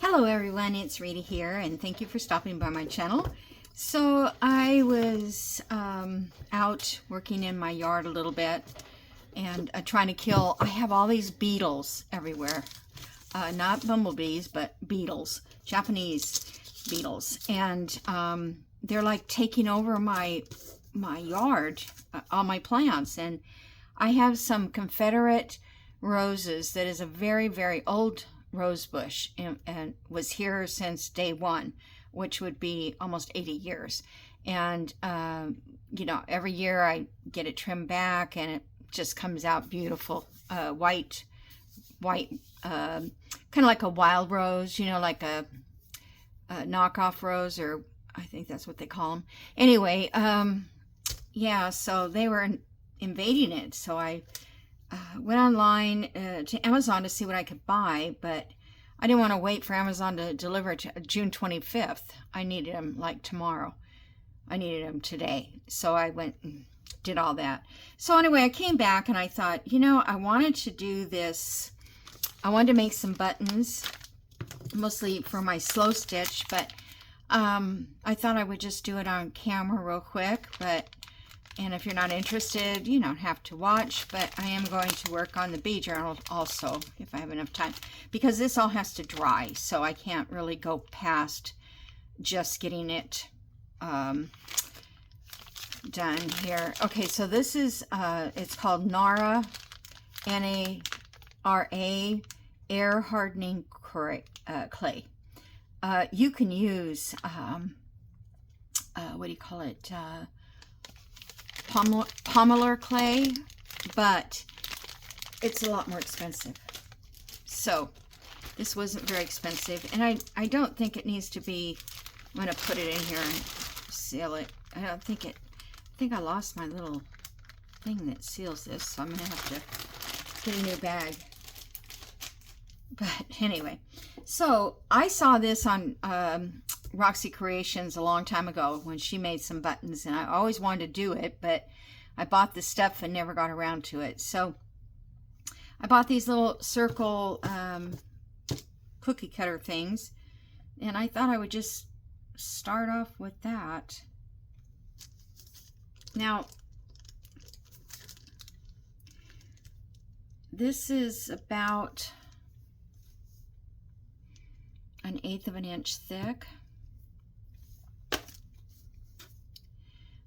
Hello everyone, it's Rita here and thank you for stopping by my channel. So I was out working in my yard a little bit and trying to kill, I have all these beetles everywhere. Not bumblebees, but beetles, Japanese beetles. And they're like taking over my yard, all my plants. And I have some Confederate roses that is a very, very old rose bush and was here since day one, which would be almost 80 years. And, you know, every year I get it trimmed back and it just comes out beautiful, white, kind of like a wild rose, you know, like a knockoff rose, or I think that's what they call them. Anyway, yeah, so they were invading it. So I went online to Amazon to see what I could buy, but I didn't want to wait for Amazon to deliver it to June 25th. I needed them like tomorrow. I needed them today. So I went and did all that. So anyway, I came back and I thought, you know, I wanted to do this. I wanted to make some buttons, mostly for my slow stitch, but I thought I would just do it on camera real quick, and if you're not interested, you don't have to watch, but I am going to work on the bee journal also, if I have enough time, because this all has to dry, so I can't really go past just getting it done here. Okay, so this is, it's called Nara, N-A-R-A, Air Hardening Clay. You can use, what do you call it, pomaler clay, but it's a lot more expensive. So this wasn't very expensive, and I don't think it needs to be. I'm going to put it in here and seal it. I don't think it, I think I lost my little thing that seals this, so I'm going to have to get a new bag. But anyway, so I saw this on Roxy Creations a long time ago when she made some buttons, and I always wanted to do it, but I bought the stuff and never got around to it. So I bought these little circle cookie cutter things, and I thought I would just start off with that. Now, this is about 1/8 of an inch thick.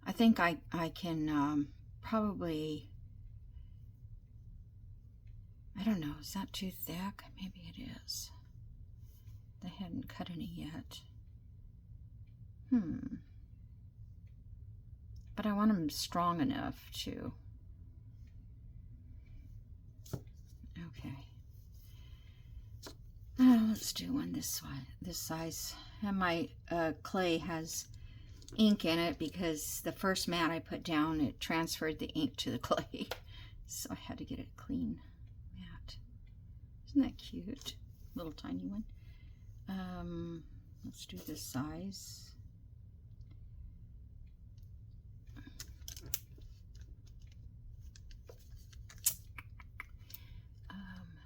I think I can probably, I don't know, is that too thick? Maybe it is. They hadn't cut any yet. But I want them strong enough too. Okay. Let's do one this size. And my clay has ink in it because the first mat I put down, it transferred the ink to the clay. So I had to get a clean mat. Isn't that cute? Little tiny one. Let's do this size.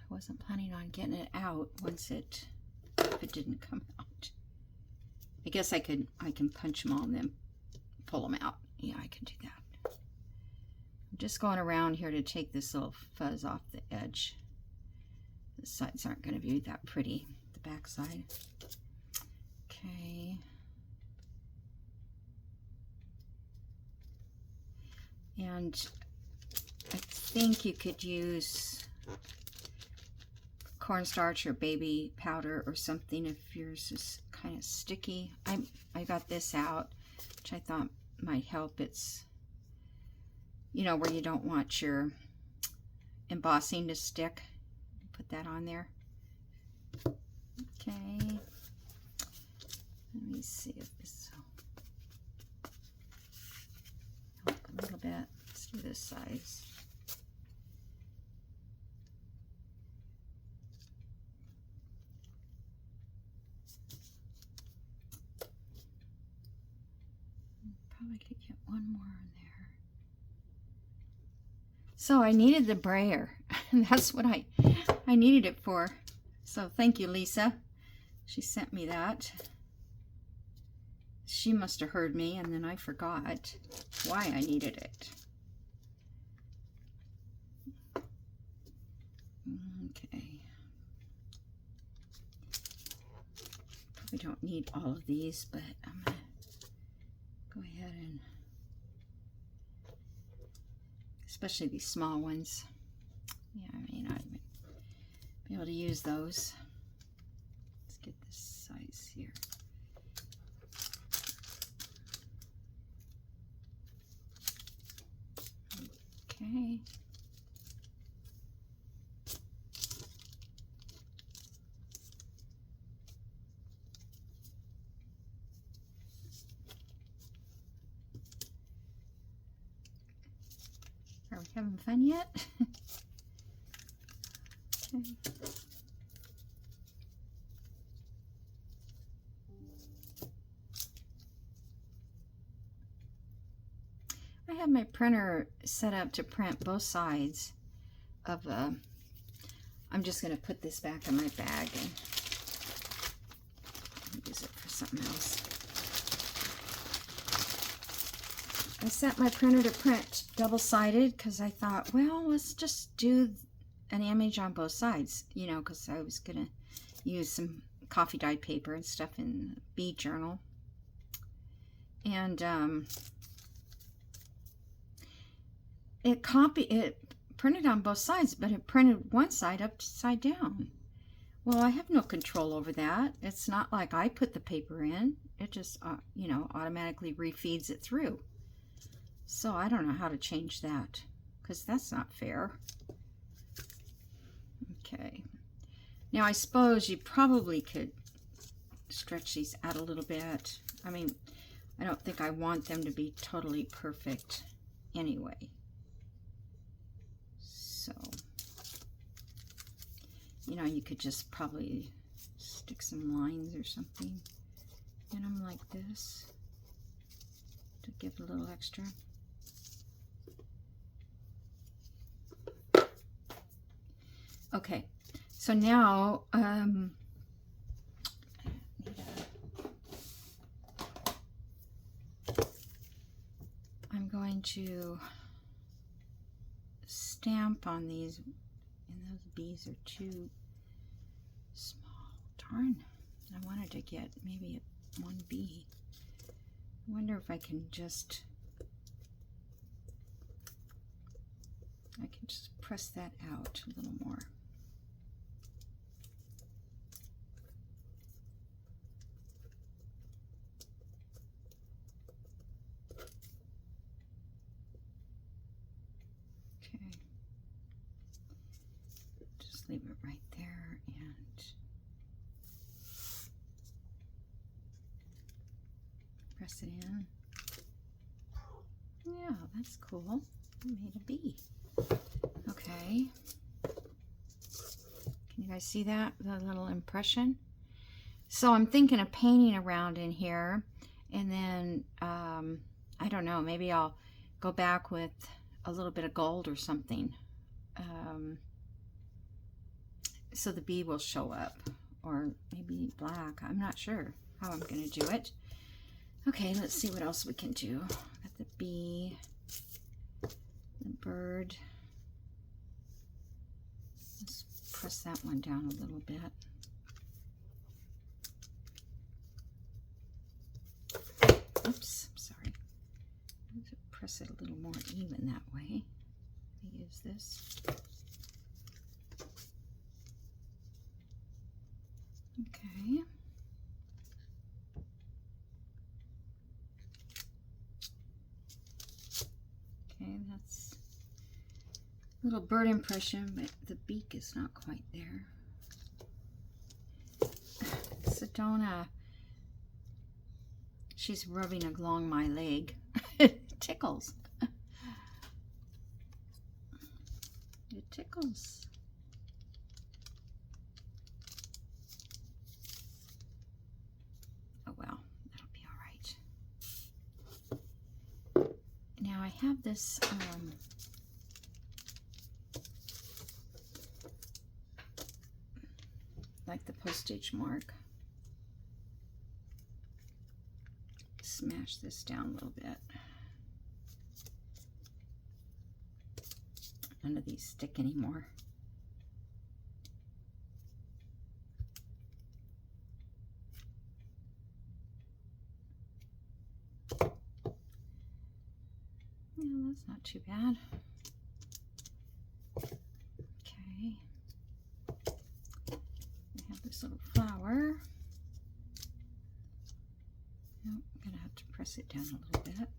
Wasn't planning on getting it out once if it didn't come out. I guess I can punch them all and then pull them out. Yeah, I can do that. I'm just going around here to take this little fuzz off the edge. The sides aren't going to be that pretty, the back side. Okay. And I think you could use cornstarch or baby powder or something if yours is kind of sticky. I got this out, which I thought might help. It's, you know, where you don't want your embossing to stick. Put that on there. Okay. Let me see if this will help a little bit. Let's do this size. I could get one more in there. So I needed the brayer, and that's what I needed it for. So thank you, Lisa. She sent me that. She must have heard me, and then I forgot why I needed it. Okay. Probably don't need all of these, but I'm going to go ahead and, especially these small ones. Yeah, I may not even be able to use those. Let's get this size here. Okay. Are we having fun yet? Okay. I have my printer set up to print both sides of I'm just going to put this back in my bag and use it for something else. I set my printer to print double-sided because I thought, well, let's just do an image on both sides, you know, because I was going to use some coffee dyed paper and stuff in the bee journal. And it printed on both sides, but it printed one side upside down. Well, I have no control over that. It's not like I put the paper in. It just, you know, automatically refeeds it through. So I don't know how to change that, because that's not fair. Okay. Now I suppose you probably could stretch these out a little bit. I mean, I don't think I want them to be totally perfect anyway. So, you know, you could just probably stick some lines or something in them like this to give a little extra. Okay, so now I'm going to stamp on these, and those bees are too small. Darn, I wanted to get maybe one bee. I wonder if I can just press that out a little more. Okay. Just leave it right there and press it in. Yeah, that's cool. I made a bee. Okay. Can you guys see that? The little impression? So I'm thinking of painting around in here, and then I don't know, maybe I'll go back with a little bit of gold or something, so the bee will show up, or maybe black. I'm not sure how I'm going to do it. Okay, let's see what else we can do. Got the bee, the bird. Let's press that one down a little bit. Oops, sorry. I have to press it a little more even that way. I use this. Okay. Okay, that's a little bird impression, but the beak is not quite there. Sedona, she's rubbing along my leg. It tickles. It tickles. Oh well, that'll be all right. Now I have this like the postage mark. smash this down a little bit. None of these stick anymore. Yeah, that's not too bad. Okay. I have this little flower. Oh, I'm gonna have to press it down a little bit.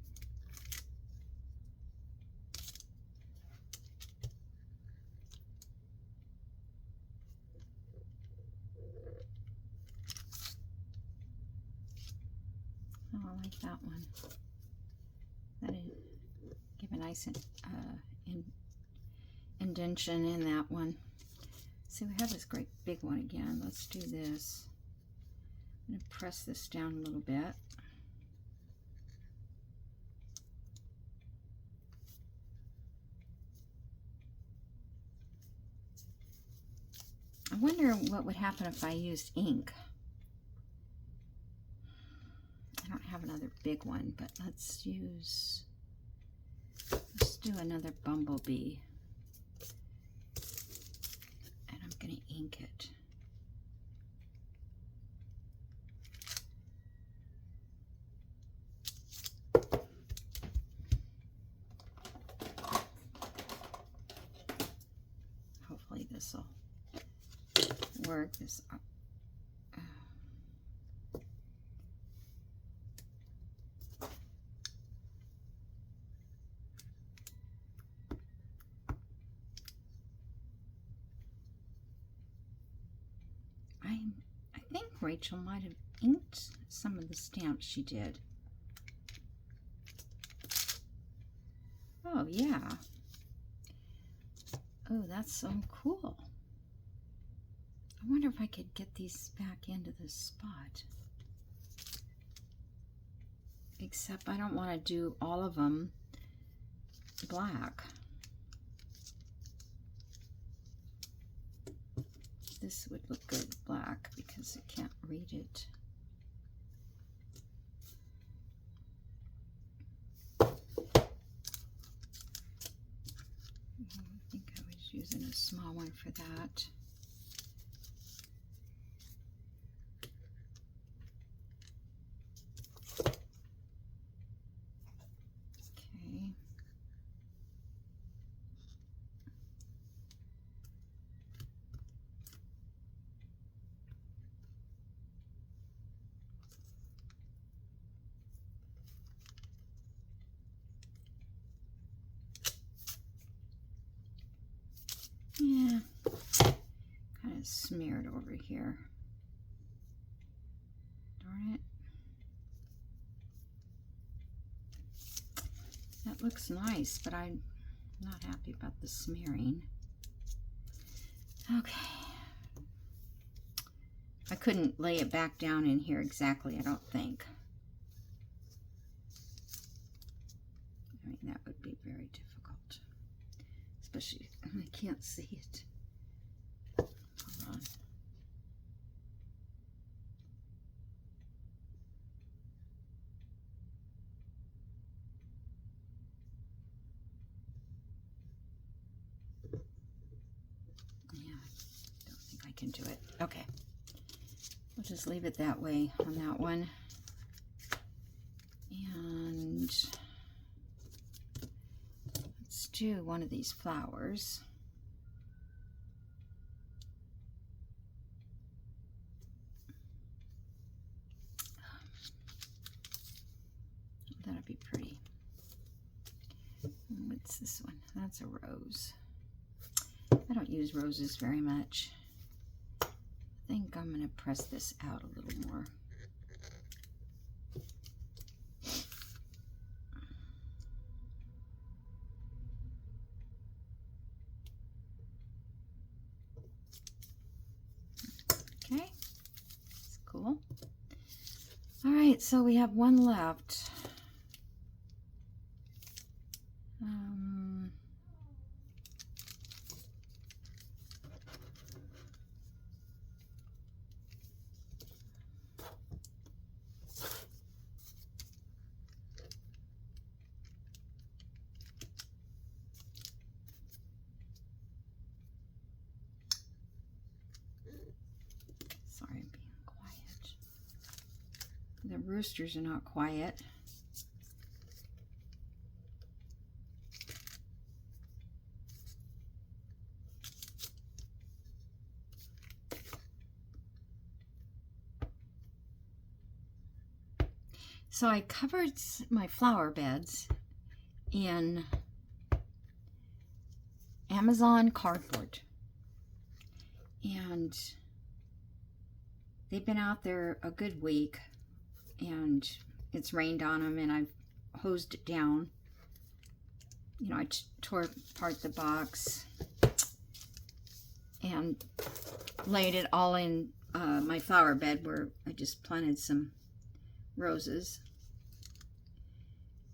Oh, I like that one. That'd give a nice indentation in that one. See, we have this great big one again. Let's do this. I'm going to press this down a little bit. I wonder what would happen if I used ink. I don't have another big one, but let's do another bumblebee. And I'm going to ink it. Hopefully this will work. I think Rachel might have inked some of the stamps she did. Oh yeah. Oh, that's so cool. I wonder if I could get these back into the spot. Except I don't want to do all of them black. This would look good black because I can't read it. I think I was using a small one for that. Okay. Yeah, kind of smeared over here. Darn it. That looks nice, but I'm not happy about the smearing. Okay. I couldn't lay it back down in here exactly, I don't think. I mean, that would be very difficult. Especially, I can't see it. Hold on. Yeah, I don't think I can do it. Okay. We'll just leave it that way on that one. And let's do one of these flowers. That'd be pretty. What's this one? That's a rose. I don't use roses very much. I think I'm going to press this out a little more. Okay, that's cool. All right, so we have one left. The roosters are not quiet. So I covered my flower beds in Amazon cardboard, and they've been out there a good week, and it's rained on them, and I've hosed it down. You know, I tore apart the box and laid it all in my flower bed where I just planted some roses.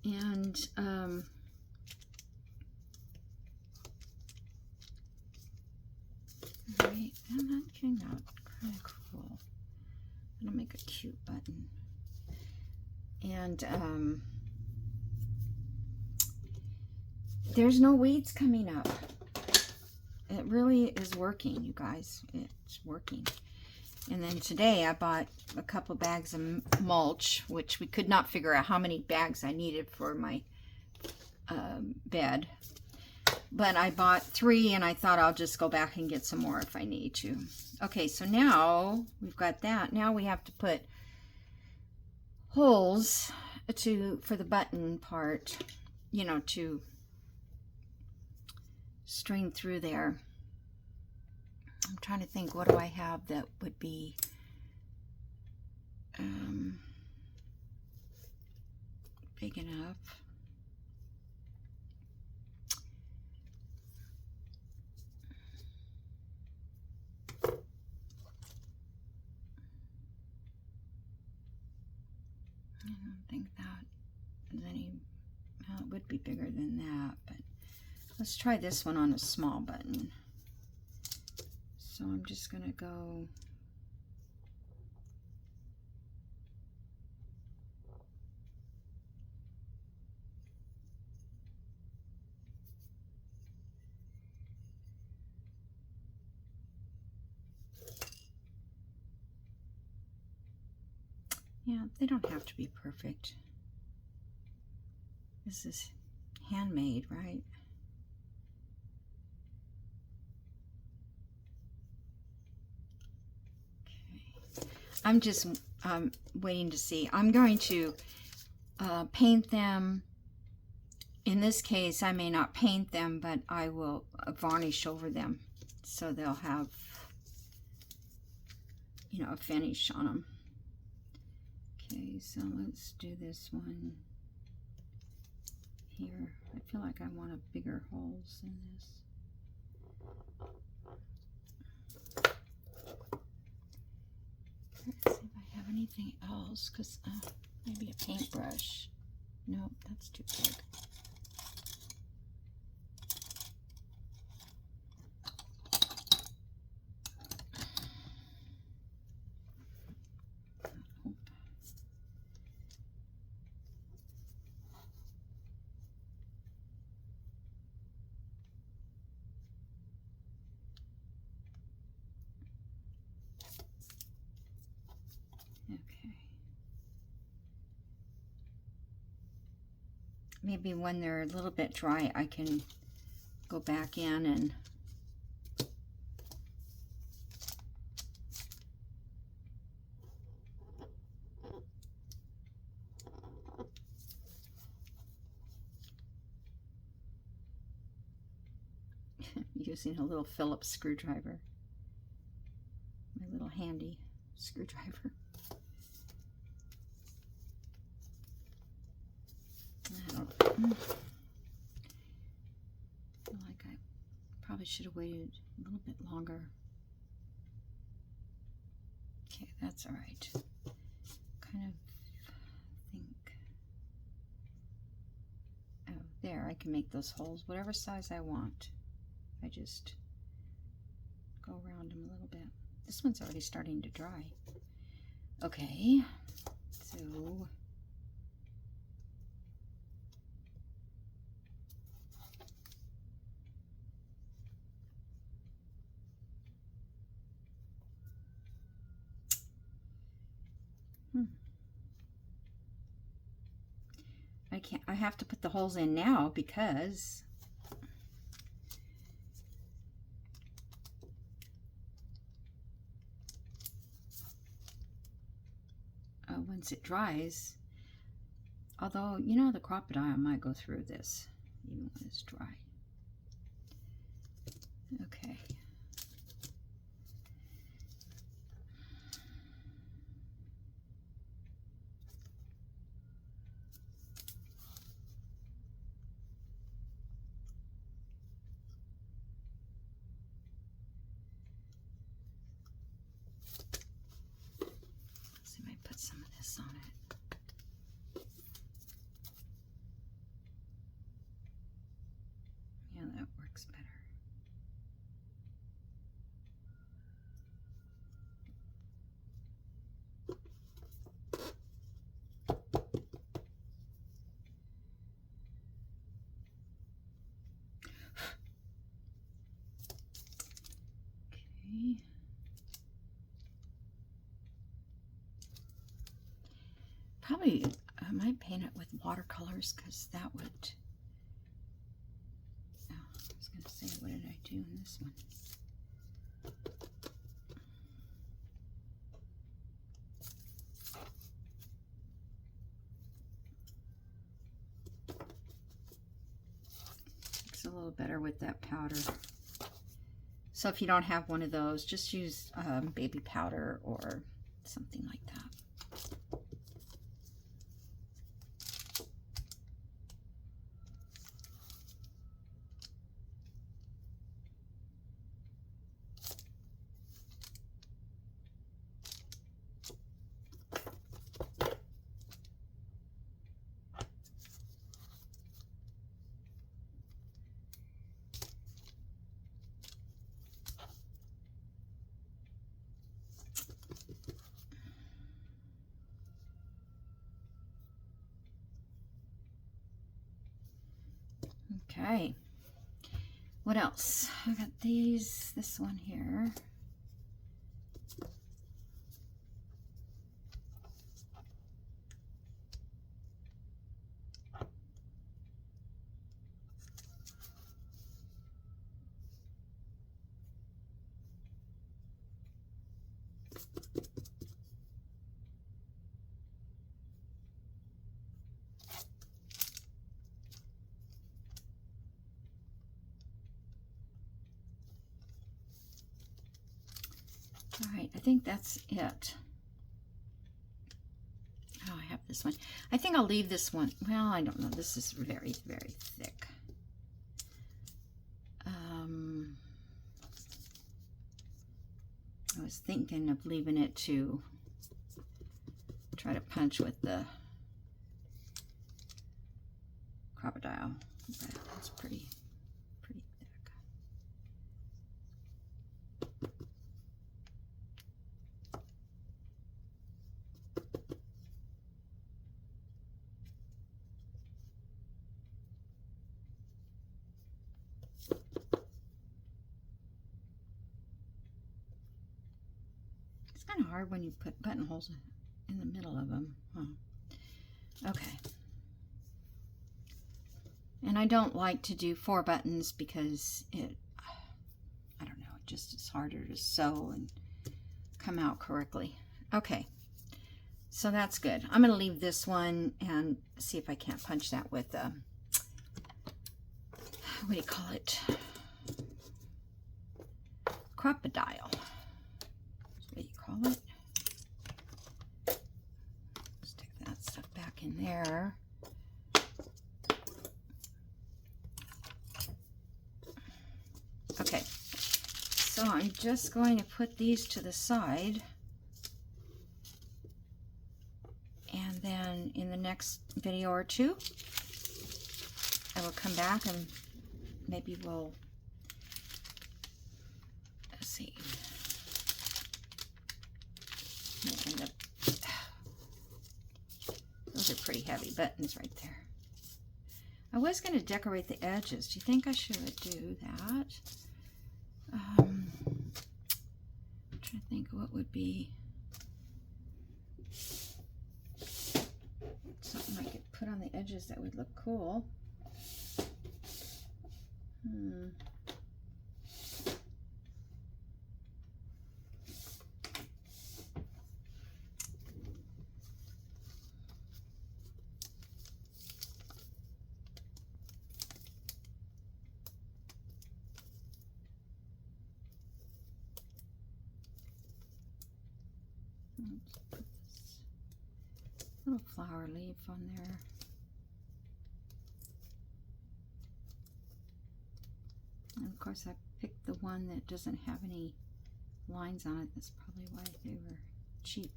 And right, I'm not getting that kind of cool. I'm gonna make a cute button. And there's no weeds coming up. It really is working, you guys. It's working. And then today I bought a couple bags of mulch, which we could not figure out how many bags I needed for my bed. But I bought 3, and I thought I'll just go back and get some more if I need to. Okay, so now we've got that. Now we have to put holes for the button part, you know, to string through there. I'm trying to think, what do I have that would be big enough? I don't think that is any, well, it would be bigger than that, but let's try this one on a small button. So I'm just going to go yeah, they don't have to be perfect. This is handmade, right? Okay. I'm just waiting to see. I'm going to paint them. In this case, I may not paint them, but I will varnish over them so they'll have, you know, a finish on them. Okay, so let's do this one here. I feel like I want a bigger holes in this. Let's see if I have anything else, because maybe a paintbrush. Nope, that's too big. Okay. Maybe when they're a little bit dry, I can go back in and using a little Phillips screwdriver. My little handy screwdriver. I feel like I probably should have waited a little bit longer. Okay, that's all right. Kind of think, oh, there, I can make those holes whatever size I want. I just go around them a little bit. This one's already starting to dry. Okay, so I have to put the holes in now because once it dries, although, you know, the Crop-A-Dile might go through this even when it's dry. Okay. Let's see if I put some of this on it. Yeah, that works better. Okay. Probably I might paint it with watercolors because that would. Oh, I was going to say, what did I do in this one? Looks a little better with that powder. So if you don't have one of those, just use baby powder or something like that. Okay, what else? I got these, this one here. All right, I think that's it. Oh, I have this one. I think I'll leave this one. Well, I don't know. This is very, very thick. I was thinking of leaving it to try to punch with the Crop-A-Dile, but it's pretty thick. It's kind of hard when you put buttonholes in the middle of them. Huh. Okay. And I don't like to do 4 buttons because it, I don't know, it just is harder to sew and come out correctly. Okay, so that's good. I'm going to leave this one and see if I can't punch that with, what do you call it? Crop-A-Dile. That's what you call it. Stick that stuff back in there. Okay, so I'm just going to put these to the side, and then in the next video or two I will come back and maybe we'll, let's see, end up, those are pretty heavy buttons right there. I was going to decorate the edges. Do you think I should do that? I'm trying to think what would be something I could put on the edges that would look cool. Let's put this little flower leaf on there. And of course I picked the one that doesn't have any lines on it. That's probably why they were cheap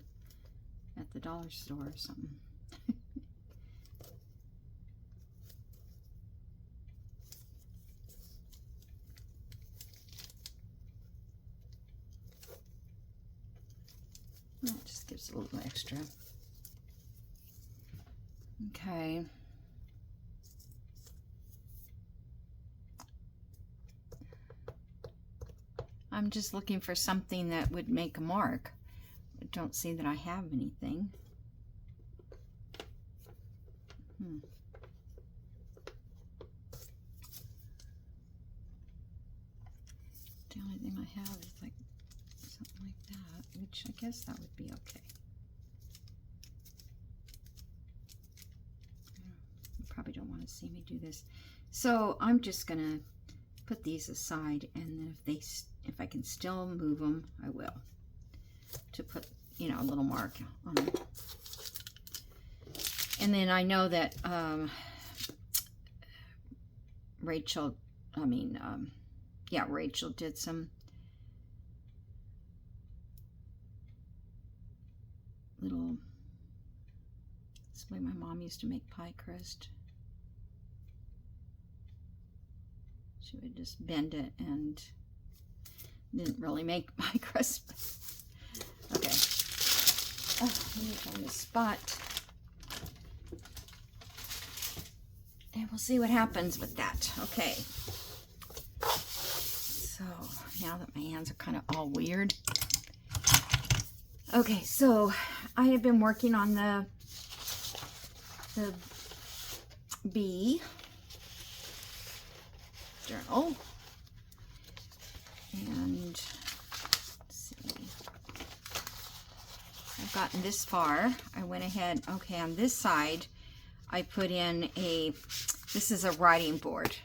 at the dollar store or something. That just gives a little extra. Okay. I'm just looking for something that would make a mark. I don't see that I have anything. The only thing I have is like something like that, which I guess that would be okay. You probably don't want to see me do this. So I'm just gonna put these aside, and then if I can still move them, I will, to put, you know, a little mark on them. And then I know that Rachel did some little, that's the way my mom used to make pie crust. She would just bend it and didn't really make pie crust. Okay. Oh, let me find a spot. And we'll see what happens with that. Okay. So now that my hands are kind of all weird. Okay, so I have been working on the bee journal, and let's see, I've gotten this far. I went ahead, okay, on this side I put in this is a writing board.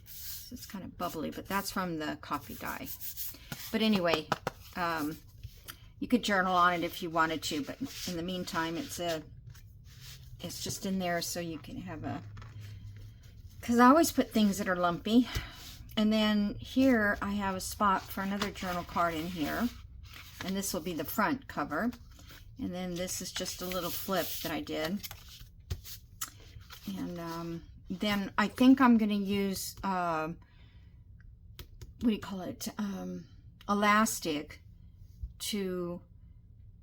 So it's kind of bubbly, but that's from the coffee dye. But anyway, you could journal on it if you wanted to, but in the meantime it's just in there so you can have because I always put things that are lumpy. And then here I have a spot for another journal card in here, and this will be the front cover. And then this is just a little flip that I did. And then I think I'm going to use what do you call it, elastic to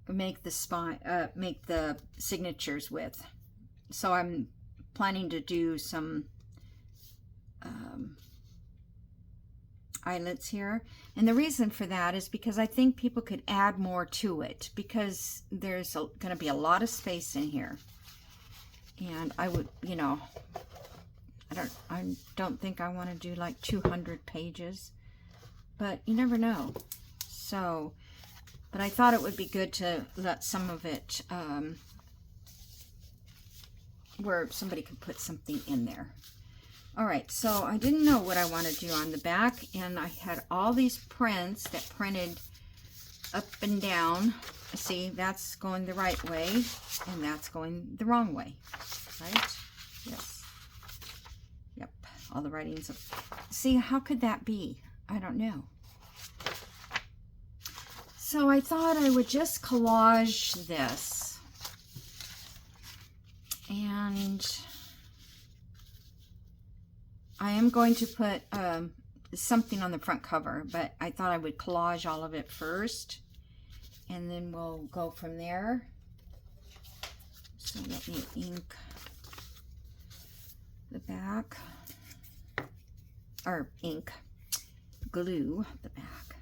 make the spine, make the signatures with. So I'm planning to do some eyelets here, and the reason for that is because I think people could add more to it, because there's going to be a lot of space in here, and I would, you know, I don't think I want to do like 200 pages, but you never know. So, but I thought it would be good to let some of it where somebody could put something in there. All right, so I didn't know what I want to do on the back, and I had all these prints that printed up and down. See, that's going the right way, and that's going the wrong way, right? Yes. Yep, all the writings. See, how could that be? I don't know. So I thought I would just collage this, and I am going to put something on the front cover, but I thought I would collage all of it first, and then we'll go from there. So let me ink the back, or ink, glue the back.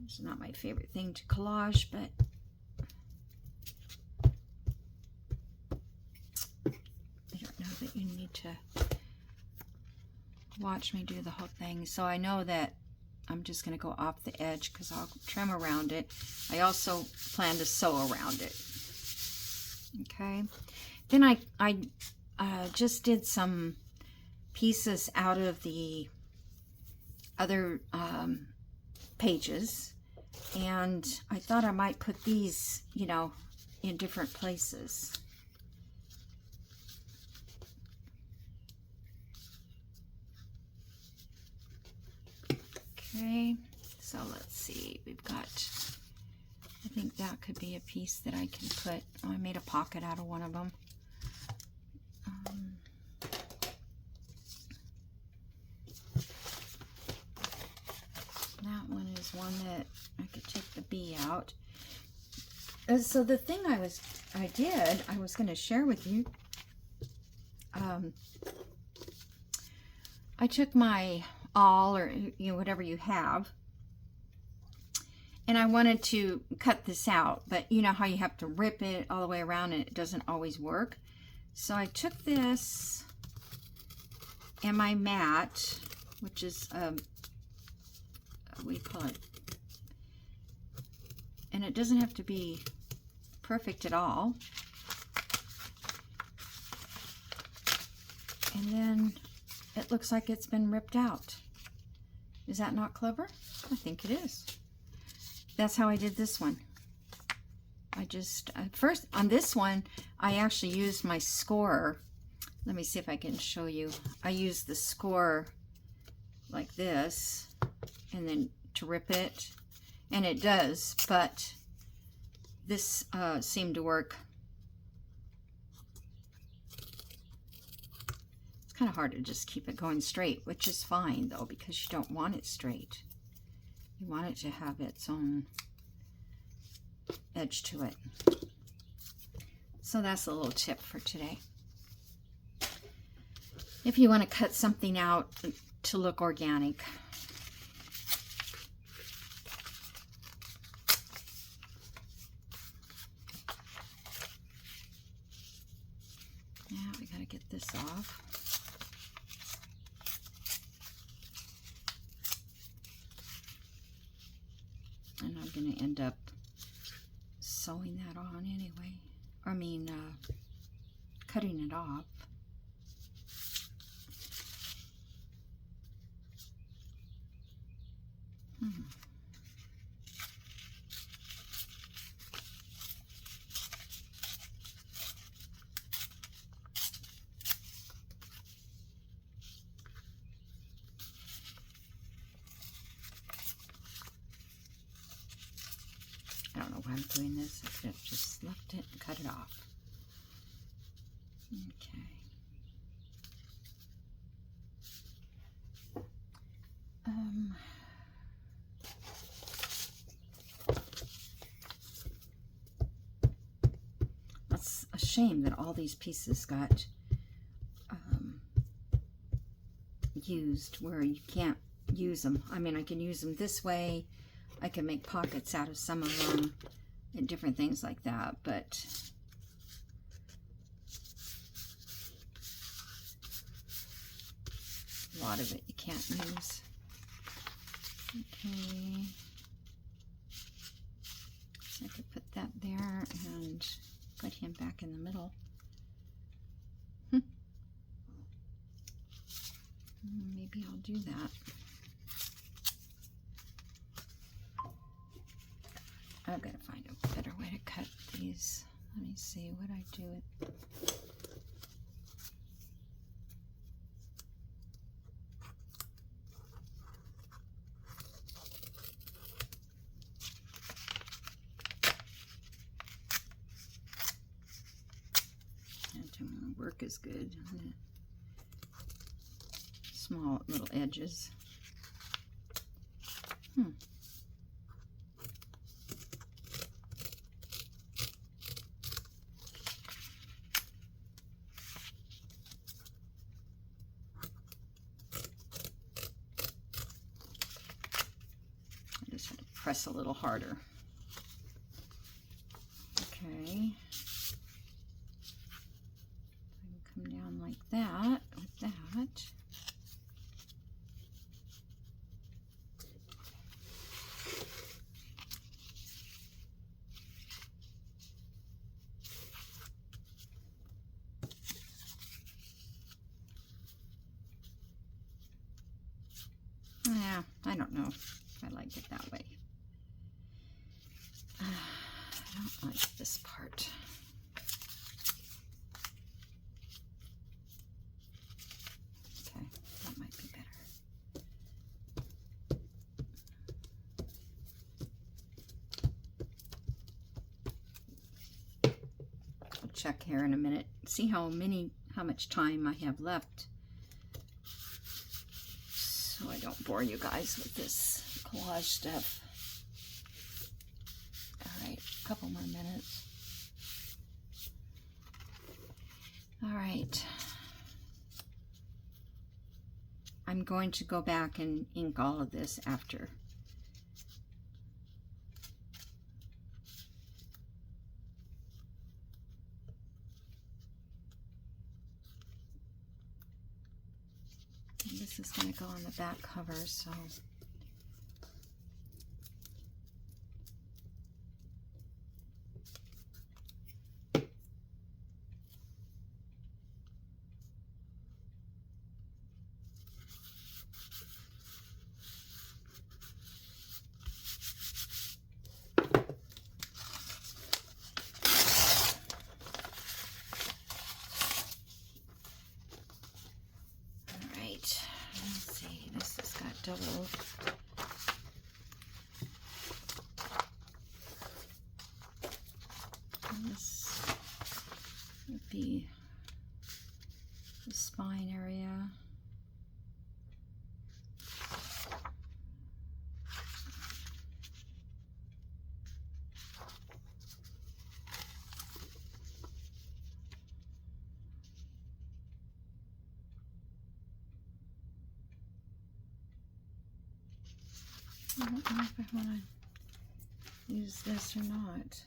It's not my favorite thing to collage, but you need to watch me do the whole thing. So I know that I'm just going to go off the edge because I'll trim around it. I also plan to sew around it. Okay. Then I just did some pieces out of the other pages, and I thought I might put these, you know, in different places. Okay, so let's see, we've got, I think that could be a piece that I can put, oh, I made a pocket out of one of them. That one is one that I could take the bee out. So the thing I was going to share with you, I took my awl, or you know, whatever you have, and I wanted to cut this out, but you know how you have to rip it all the way around and it doesn't always work. So I took this and my mat, which is what do you call it, and it doesn't have to be perfect at all. And then it looks like it's been ripped out. Is that not clever? I think it is. That's how I did this one. I just, first on this one, I actually used my scorer. Let me see if I can show you. I used the scorer like this, and then to rip it, and it does, but this seemed to work. It's kind of hard to just keep it going straight, which is fine though, because you don't want it straight. You want it to have its own edge to it. So that's a little tip for today. If you want to cut something out to look organic. Yeah, we got to get this off. And I'm going to end up sewing that on anyway. I mean, cutting it off. I don't know why I'm doing this. I could have just left it and cut it off. Okay. That's a shame that all these pieces got used where you can't use them. I mean, I can use them this way. I can make pockets out of some of them and different things like that, but a lot of it you can't use. Okay, so I could put that there and put him back in the middle. Maybe I'll do that. I've got to find a better way to cut these. Let me see what I do it. That doesn't work as good on the small little edges. I just had to press a little harder. Okay. I can come down like that. I don't know if I like it that way. I don't like this part. Okay, that might be better. I'll check here in a minute. See how much time I have left, so I don't bore you guys with this collage stuff. All right, a couple more minutes. All right. I'm going to go back and ink all of this after. And this is going to go on the back cover, so double. And this would be the spine area. I don't know if I want to use this or not.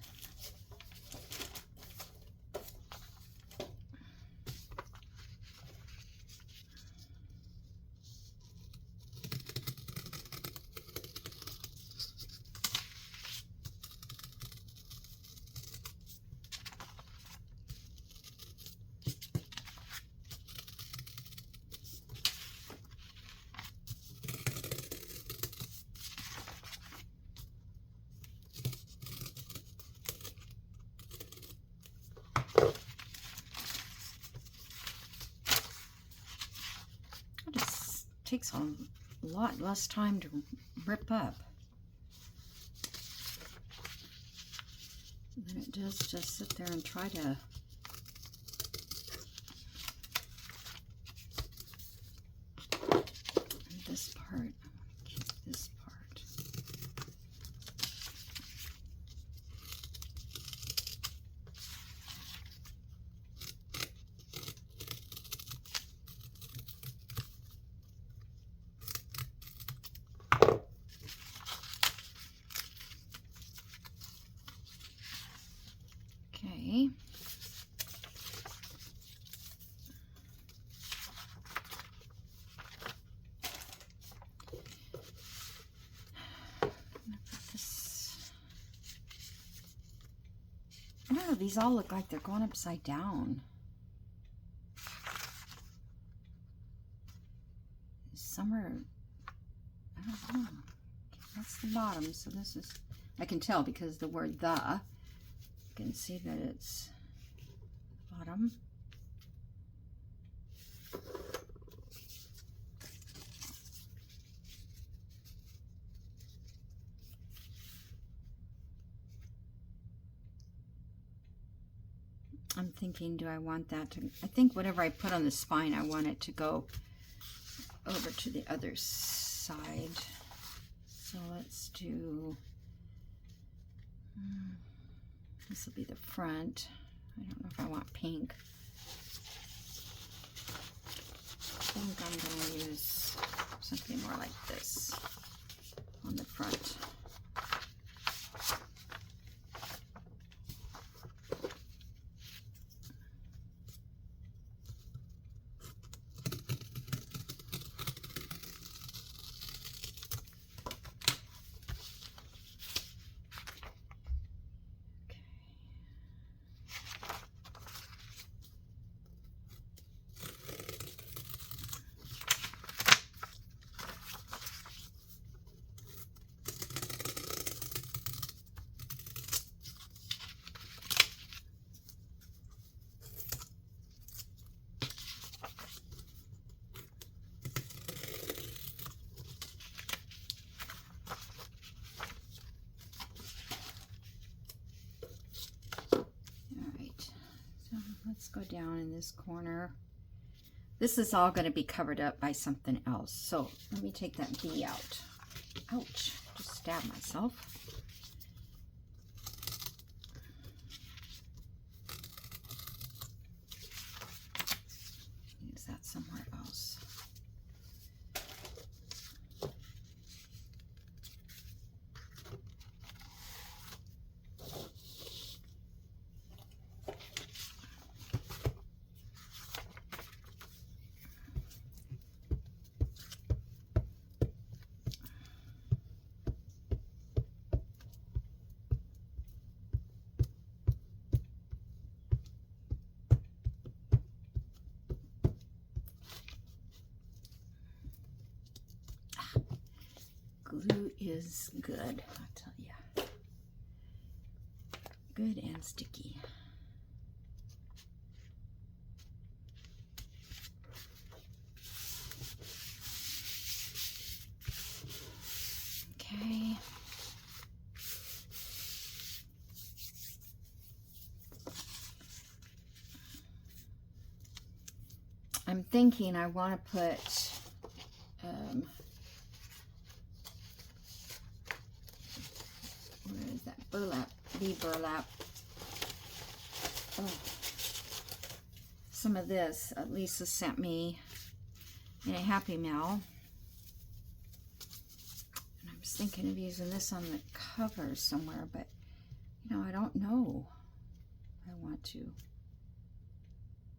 Takes a lot less time to rip up than it does just sit there and try to this part. Keep this part. Okay. I don't know, these all look like they're going upside down. Some are, I don't know. That's the bottom, so this is, I can tell because the word the, you can see that it's bottom. I'm thinking, do I want that to, I think whatever I put on the spine, I want it to go over to the other side. So let's do, this will be the front. I don't know if I want pink. I think I'm going to use something more like this on the front. let's go down in this corner. This is all going to be covered up by something else. So let me take that bee out. Ouch, just stabbed myself. Use that somewhere else. Glue is good, I'll tell you. Good and sticky. Okay. I'm thinking I want to put where is that burlap? Bee burlap. Oh. Some of this Lisa sent me in a Happy Mail. And I was thinking of using this on the cover somewhere, but you know, I don't know. I want to.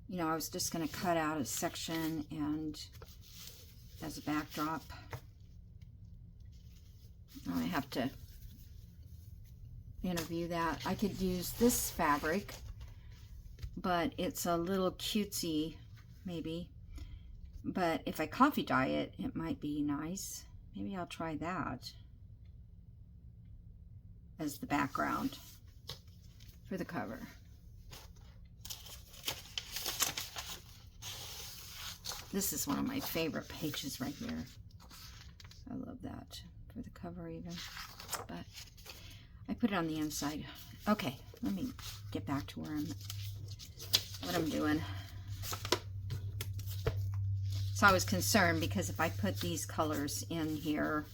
You know, I was just going to cut out a section and as a backdrop. I have to interview that. I could use this fabric, but it's a little cutesy, maybe. But if I coffee dye it, it might be nice. Maybe I'll try that as the background for the cover. This is one of my favorite pages right here. I love that for the cover even. But I put it on the inside. Okay, let me get back to what I'm doing. So I was concerned because if I put these colors in here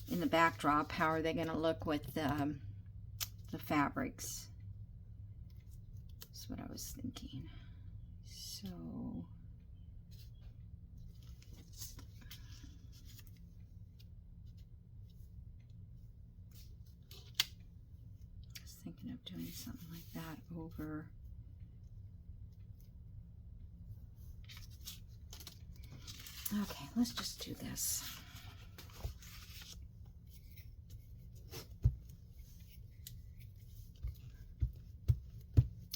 in the backdrop, how are they going to look with the fabrics? That's what I was thinking. So thinking of doing something like that over. Okay, let's just do this.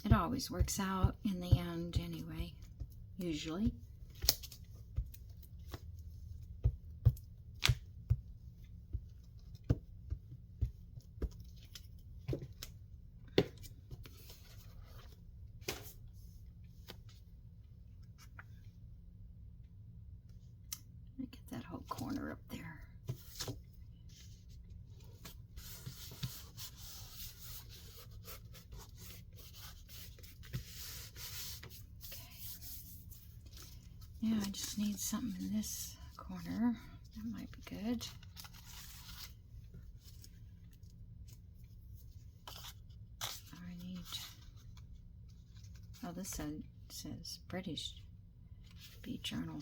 It always works out in the end anyway, usually. That whole corner up there. Okay. Now I just need something in this corner. That might be good. I need, oh, this says British Bee Journal.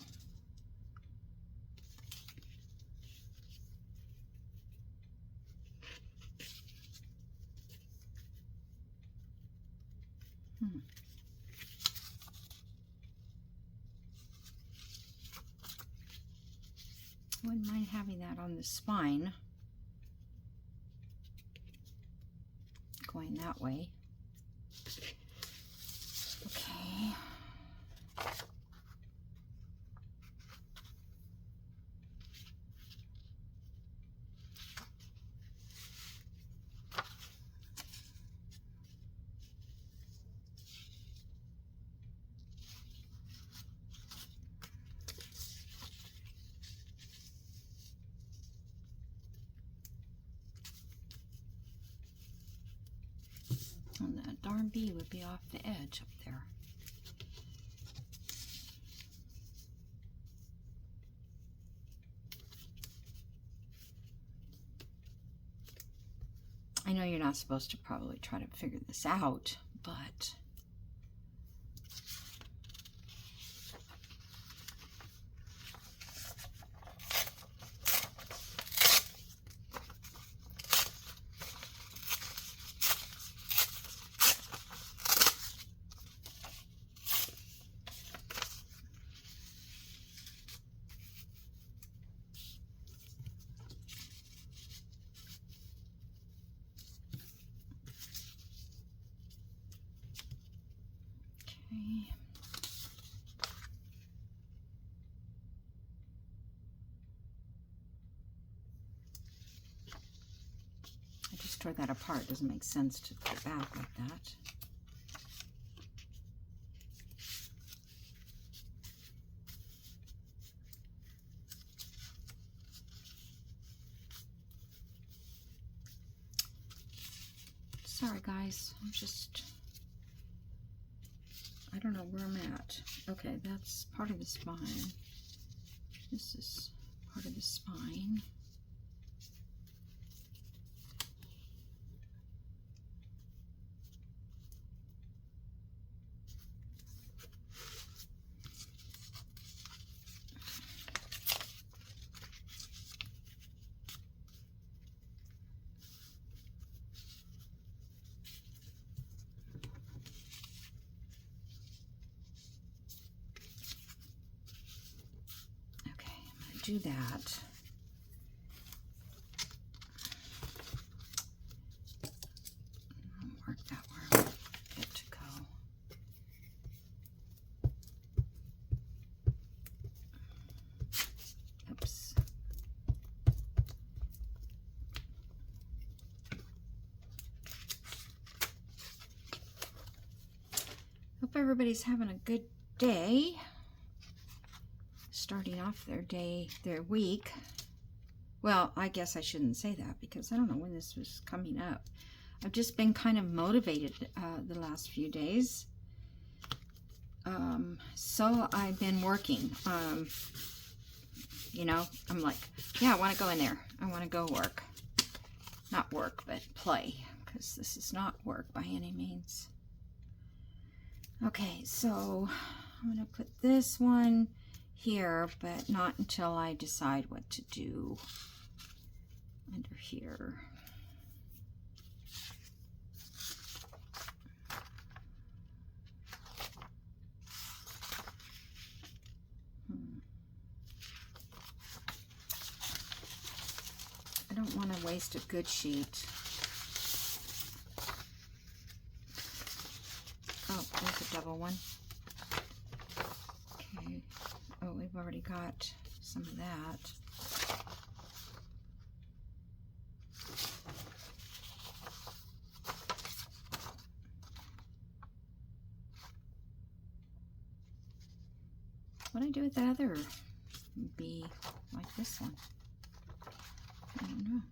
Wouldn't mind having that on the spine, going that way. Okay. And that darn bee would be off the edge up there. I know you're not supposed to probably try to figure this out, but okay. I just tore that apart. It doesn't make sense to put it back like that. Sorry guys, I don't know where I'm at. Okay, that's part of the spine. This is part of the spine. Do that. Mark that where I want it to go. Oops. Hope everybody's having a good day. Starting off their week. Well, I guess I shouldn't say that because I don't know when this was coming up. I've just been kind of motivated the last few days. So I've been working. You know, I'm like, yeah, I want to go in there. I want to go work. Not work, but play. Because this is not work by any means. Okay, so I'm going to put this one here, but not until I decide what to do under here. I don't want to waste a good sheet. Oh, there's a double one. Okay. Oh, we've already got some of that. What do I do with the other bee like this one? I don't know.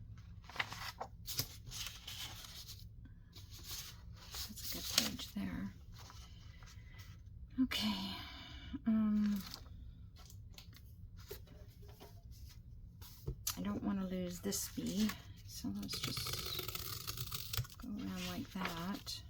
That's a good page there. Okay. I don't want to lose this bee, so let's just go around like that.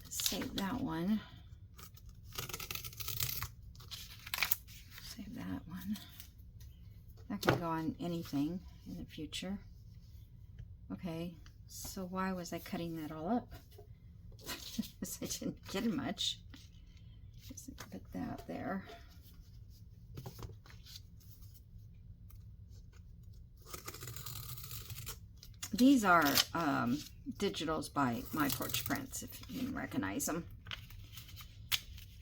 Save that one. Save that one. That can go on anything in the future. Okay, so why was I cutting that all up? Because I didn't get much. Just put that there. These are digitals by My Porch Prints, if you can recognize them.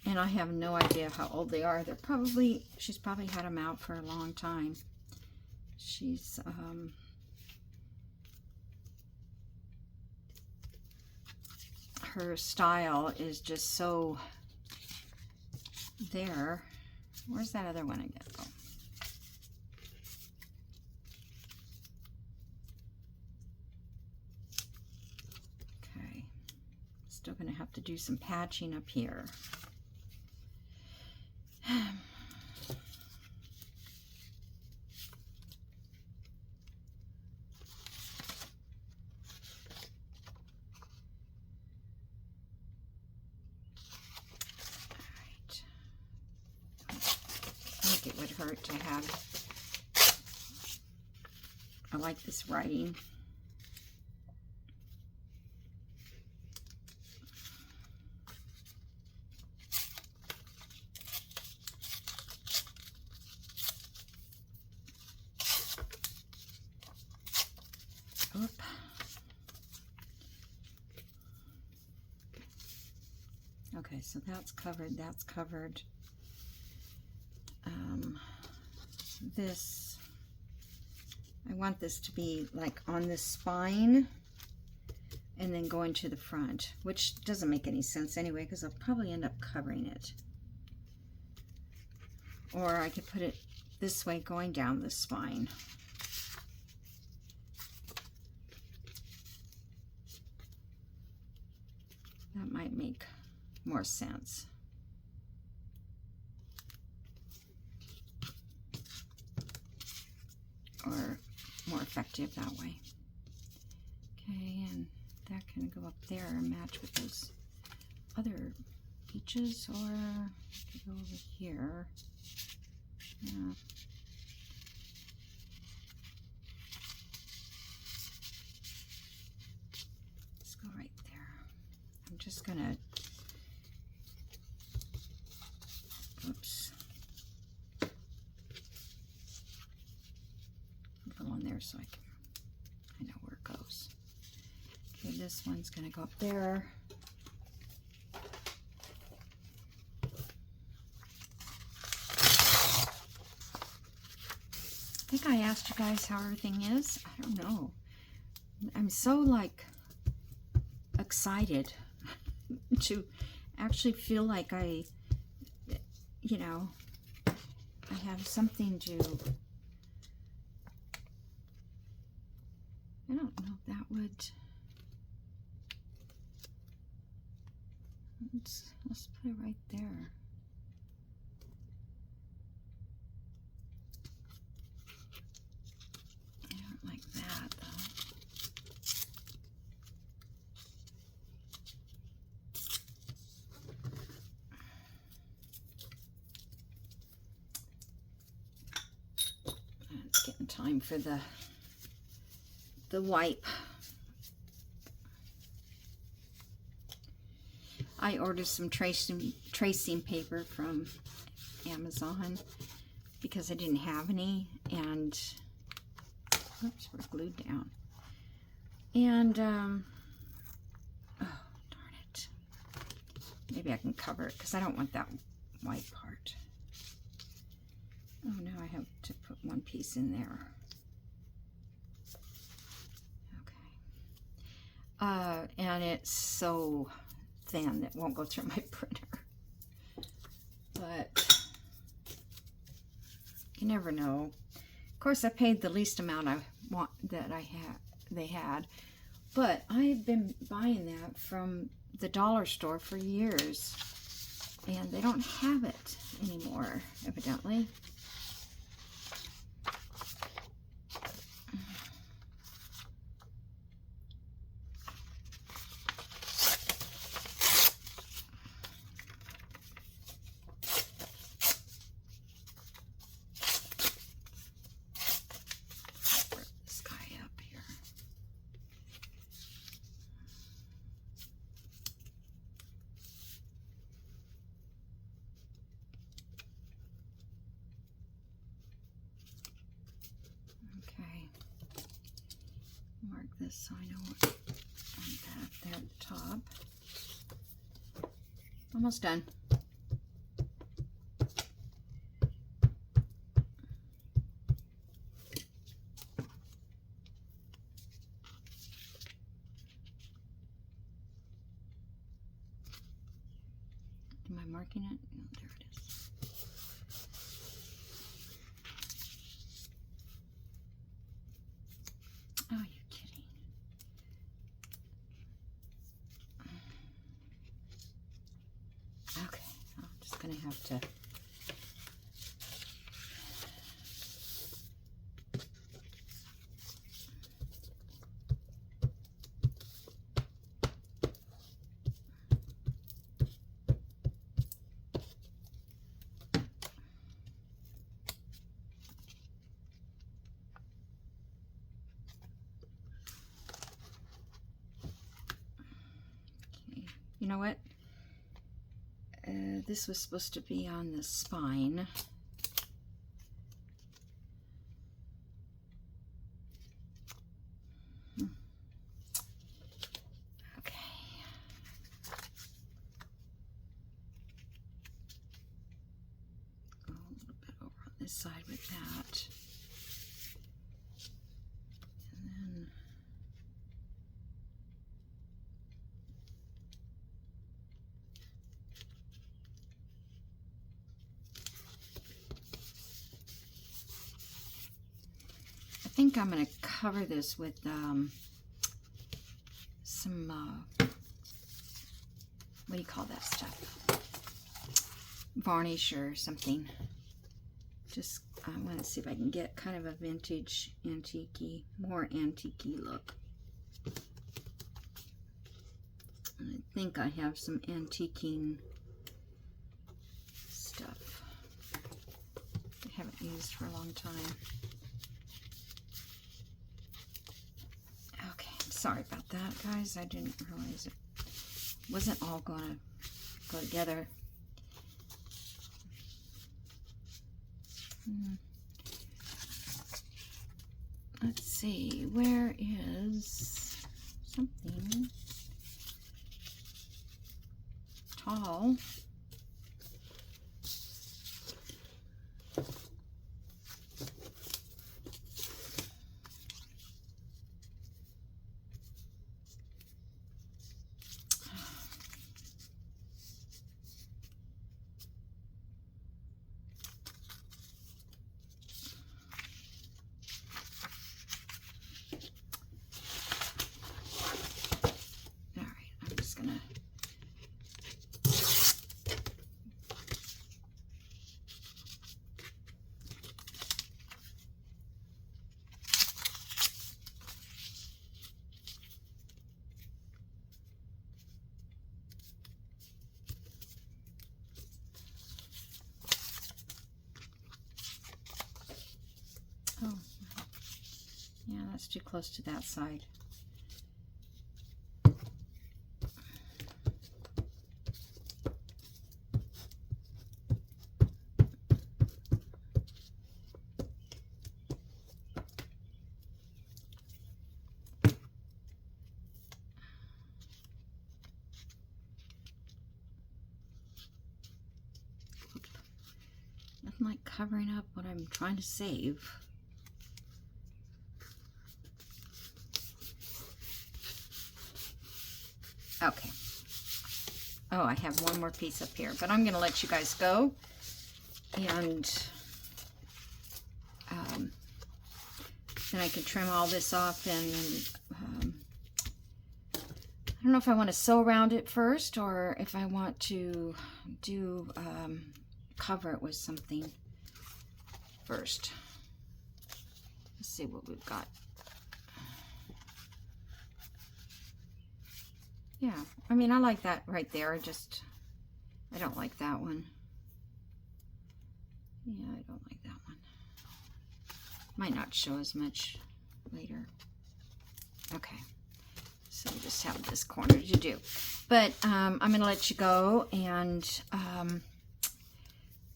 And I have no idea how old they are. She's probably had them out for a long time. She's her style is just so there. Where's that other one again? Oh. Okay, still gonna have to do some patching up here. It would hurt to have. I like this writing. Oop. Okay, so that's covered, that's covered. This, I want this to be like on the spine and then going to the front, which doesn't make any sense anyway because I'll probably end up covering it. Or I could put it this way going down the spine. That might make more sense. Or more effective that way. Okay, and that can go up there and match with those other peaches, or I could go over here. Yeah. Let's go right there. I'm just gonna, oops. On there so I know where it goes. Okay, this one's gonna go up there. I think I asked you guys how everything is. I don't know. I'm so like excited to actually feel like I, you know, I have something to, I don't know if that would, let's put it right there. I don't like that though. And it's getting time for the wipe. I ordered some tracing paper from Amazon because I didn't have any, and oops, we're glued down. And oh darn it, maybe I can cover it because I don't want that white part. Oh, now I have to put one piece in there. And it's so thin that it won't go through my printer. But you never know. Of course, I paid the least amount they had, but I've been buying that from the dollar store for years, and they don't have it anymore, evidently. Mark this so I know what on that there at the top. Almost done. marking it? Oh, there it is. Oh, you're kidding. Okay, I'm just going to have to... You know what? This was supposed to be on the spine. Okay. Go a little bit over on this side with that. And then I think I'm going to cover this with some, what do you call that stuff? Varnish or something. Just, I want to see if I can get kind of a vintage, antique-y, more antique-y look. And I think I have some antiquing stuff I haven't used for a long time. Sorry about that, guys. I didn't realize it wasn't all going to go together. Let's see, where is something tall? Oh, yeah, that's too close to that side. Nothing like covering up what I'm trying to save. Okay. Oh, I have one more piece up here, but I'm going to let you guys go. And then I can trim all this off. And I don't know if I want to sew around it first or if I want to do cover it with something first. Let's see what we've got. Yeah, I mean, I like that right there. I don't like that one. Yeah, I don't like that one. Might not show as much later. Okay, so we just have this corner to do. But I'm going to let you go, and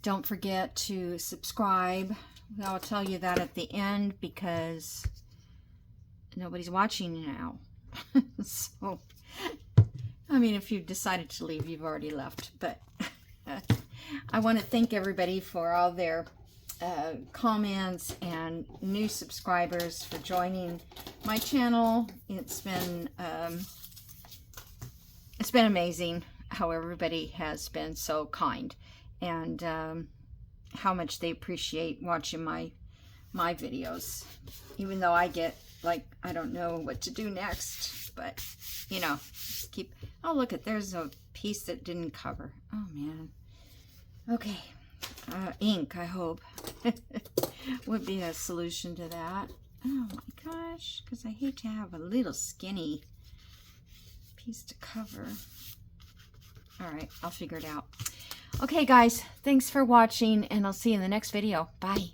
don't forget to subscribe. I'll tell you that at the end because nobody's watching now. So... I mean, if you've decided to leave, you've already left. But I want to thank everybody for all their comments and new subscribers for joining my channel. It's been amazing. how everybody has been so kind, and how much they appreciate watching my videos, even though I get like, I don't know what to do next, but you know, just keep. Oh, look at, there's a piece that didn't cover. Oh man. Okay, ink, I hope would be a solution to that. Oh my gosh, because I hate to have a little skinny piece to cover. All right, I'll figure it out. Okay guys, thanks for watching, and I'll see you in the next video. Bye.